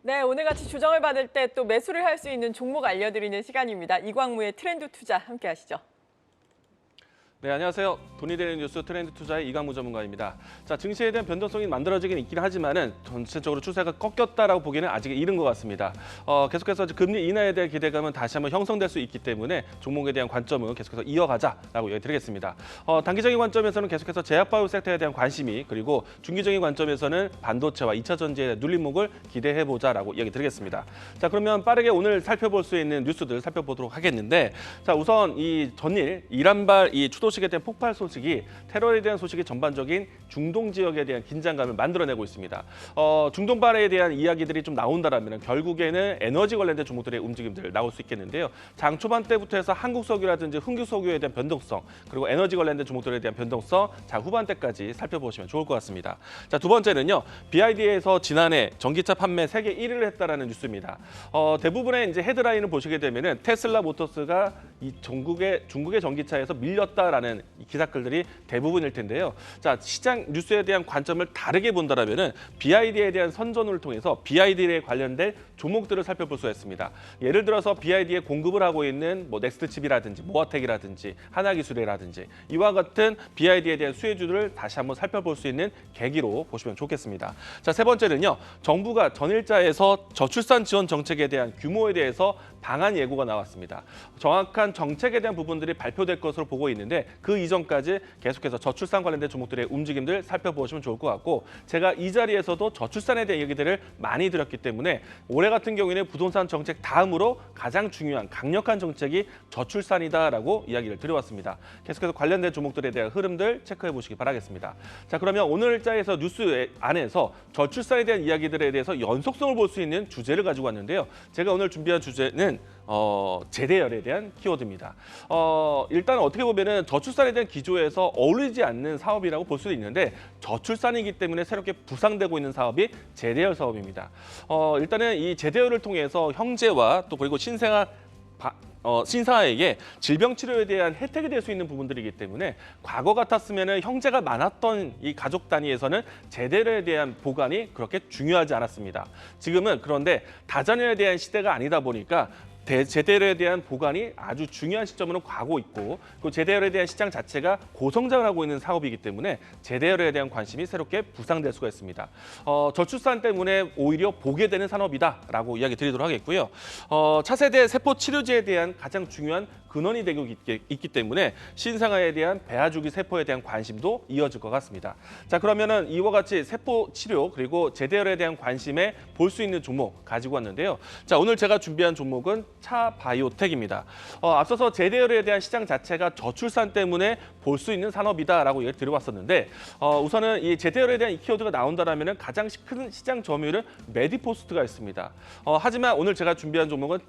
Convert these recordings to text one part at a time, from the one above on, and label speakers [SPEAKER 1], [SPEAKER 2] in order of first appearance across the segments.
[SPEAKER 1] 네, 오늘같이 조정을 받을 때 또 매수를 할 수 있는 종목 알려드리는 시간입니다. 이광무의 트렌드 투자 함께 하시죠.
[SPEAKER 2] 네, 안녕하세요. 돈이 되는 뉴스 트렌드 투자의 이광무 전문가입니다. 자, 증시에 대한 변동성이 만들어지긴 있긴 하지만은 전체적으로 추세가 꺾였다라고 보기에는 아직 이른 것 같습니다. 계속해서 금리 인하에 대한 기대감은 다시 한번 형성될 수 있기 때문에 종목에 대한 관점은 계속해서 이어가자라고 얘기드리겠습니다. 단기적인 관점에서는 계속해서 제약바이오 섹터에 대한 관심이, 그리고 중기적인 관점에서는 반도체와 2차 전지에 대한 눌림목을 기대해보자라고 얘기드리겠습니다. 자, 그러면 빠르게 오늘 살펴볼 수 있는 뉴스들 살펴보도록 하겠는데, 자, 우선 이 전일 이란발 이 추도 소식에 대한 폭발 소식이, 테러에 대한 소식이 전반적인 중동 지역에 대한 긴장감을 만들어내고 있습니다. 중동발에 대한 이야기들이 좀 나온다라면 결국에는 에너지 관련된 종목들의 움직임들 나올 수 있겠는데요. 장 초반 때부터 해서 한국석유라든지 흥규석유에 대한 변동성, 그리고 에너지 관련된 종목들에 대한 변동성, 장 후반대까지 살펴보시면 좋을 것 같습니다. 자, 두 번째는요. BYD에서 지난해 전기차 판매 세계 1위를 했다라는 뉴스입니다. 대부분의 이제 헤드라인을 보시게 되면은 테슬라 모터스가 이 중국의 전기차에서 밀렸다라는 기사글들이 대부분일 텐데요. 자, 시장 뉴스에 대한 관점을 다르게 본다라면은 BYD에 대한 선전을 통해서 BYD에 관련된 종목들을 살펴볼 수가 있습니다. 예를 들어서 BYD에 공급을 하고 있는 넥스트칩이라든지 모아텍이라든지 하나기술이라든지 이와 같은 BYD에 대한 수혜주들을 다시 한번 살펴볼 수 있는 계기로 보시면 좋겠습니다. 자, 세 번째는요. 정부가 전일자에서 저출산 지원 정책에 대한 규모에 대해서 방안 예고가 나왔습니다. 정확한 정책에 대한 부분들이 발표될 것으로 보고 있는데, 그 이전까지 계속해서 저출산 관련된 종목들의 움직임들 살펴보시면 좋을 것 같고, 제가 이 자리에서도 저출산에 대한 얘기들을 많이 드렸기 때문에 올해 같은 경우에는 부동산 정책 다음으로 가장 중요한 강력한 정책이 저출산이다라고 이야기를 드려왔습니다. 계속해서 관련된 종목들에 대한 흐름들 체크해 보시기 바라겠습니다. 자, 그러면 오늘자에서 뉴스 안에서 저출산에 대한 이야기들에 대해서 연속성을 볼 수 있는 주제를 가지고 왔는데요. 제가 오늘 준비한 주제는 제대열에 대한 키워드입니다. 일단 어떻게 보면은 저출산에 대한 기조에서 어울리지 않는 사업이라고 볼 수도 있는데, 저출산이기 때문에 새롭게 부상되고 있는 사업이 제대열 사업입니다. 일단은 이 제대열을 통해서 형제와 또 그리고 신사에게 질병 치료에 대한 혜택이 될 수 있는 부분들이기 때문에, 과거 같았으면 형제가 많았던 이 가족 단위에서는 제대열에 대한 보관이 그렇게 중요하지 않았습니다. 지금은 그런데 다자녀에 대한 시대가 아니다 보니까 제대열에 대한 보관이 아주 중요한 시점으로 가고 있고, 그 제대열에 대한 시장 자체가 고성장을 하고 있는 사업이기 때문에 제대열에 대한 관심이 새롭게 부상될 수가 있습니다. 저출산 때문에 오히려 보게 되는 산업이다라고 이야기 드리도록 하겠고요. 차세대 세포 치료제에 대한 가장 중요한 근원이 되고 있기 때문에 신생아에 대한 배아주기 세포에 대한 관심도 이어질 것 같습니다. 자, 그러면은 이와 같이 세포 치료 그리고 제대열에 대한 관심에 볼 수 있는 종목 가지고 왔는데요. 자, 오늘 제가 준비한 종목은 차바이오텍입니다. 앞서서 제대열에 대한 시장 자체가 저출산 때문에 볼 수 있는 산업이다라고 얘기를 드려왔었는데, 우선은 이 제대열에 대한 이 키워드가 나온다라면 가장 큰 시장 점유율은 메디포스트가 있습니다. 하지만 오늘 제가 준비한 종목은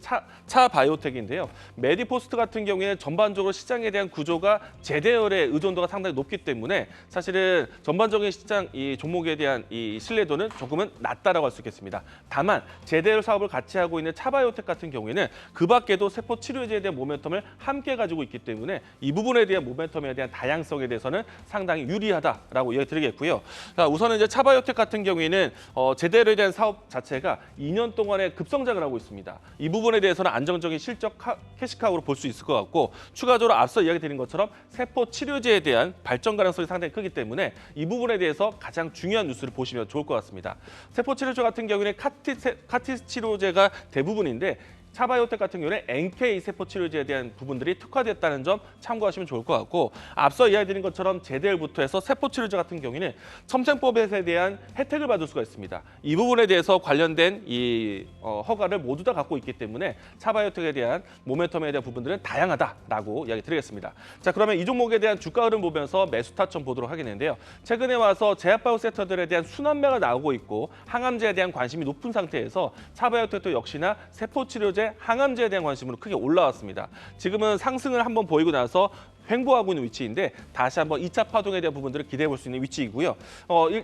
[SPEAKER 2] 차바이오텍인데요. 메디포스트 같은 경우에는 전반적으로 시장에 대한 구조가 제대열의 의존도가 상당히 높기 때문에 사실은 전반적인 시장 이 종목에 대한 이 신뢰도는 조금은 낮다라고 할 수 있겠습니다. 다만 제대열 사업을 같이 하고 있는 차바이오텍 같은 경우에는 그 밖에도 세포 치료제에 대한 모멘텀을 함께 가지고 있기 때문에 이 부분에 대한 모멘텀에 대한 다양성에 대해서는 상당히 유리하다라고 이야기 드리겠고요. 자, 우선은 이제 차바이오텍 같은 경우에는 제대열에 대한 사업 자체가 2년 동안에 급성장을 하고 있습니다. 이 부분에 대해서는 안정적인 실적 캐시카우로 볼 수 있을 것 같고, 추가적으로 앞서 이야기 드린 것처럼 세포 치료제에 대한 발전 가능성이 상당히 크기 때문에 이 부분에 대해서 가장 중요한 뉴스를 보시면 좋을 것 같습니다. 세포 치료제 같은 경우에는 카티 치료제가 대부분인데, 차바이오텍 같은 경우는 NK 세포 치료제에 대한 부분들이 특화됐다는 점 참고하시면 좋을 것 같고, 앞서 이야기드린 것처럼 제대열부터 해서 세포 치료제 같은 경우는 첨생법에 대한 혜택을 받을 수가 있습니다. 이 부분에 대해서 관련된 이 허가를 모두 다 갖고 있기 때문에 차바이오텍에 대한 모멘텀에 대한 부분들은 다양하다라고 이야기 드리겠습니다. 자, 그러면 이 종목에 대한 주가 흐름 보면서 매수 타점 보도록 하겠는데요. 최근에 와서 제약바이오 섹터들에 대한 순환매가 나오고 있고, 항암제에 대한 관심이 높은 상태에서 차바이오텍도 역시나 세포 치료제 항암제에 대한 관심으로 크게 올라왔습니다. 지금은 상승을 한번 보이고 나서 횡보하고 있는 위치인데, 다시 한번 2차 파동에 대한 부분들을 기대해 볼 수 있는 위치이고요.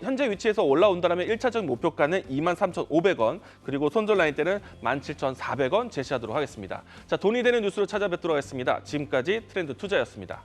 [SPEAKER 2] 현재 위치에서 올라온다면 1차적인 목표가는 23,500원, 그리고 손절 라인 때는 17,400원 제시하도록 하겠습니다. 자, 돈이 되는 뉴스로 찾아뵙도록 하겠습니다. 지금까지 트렌드 투자였습니다.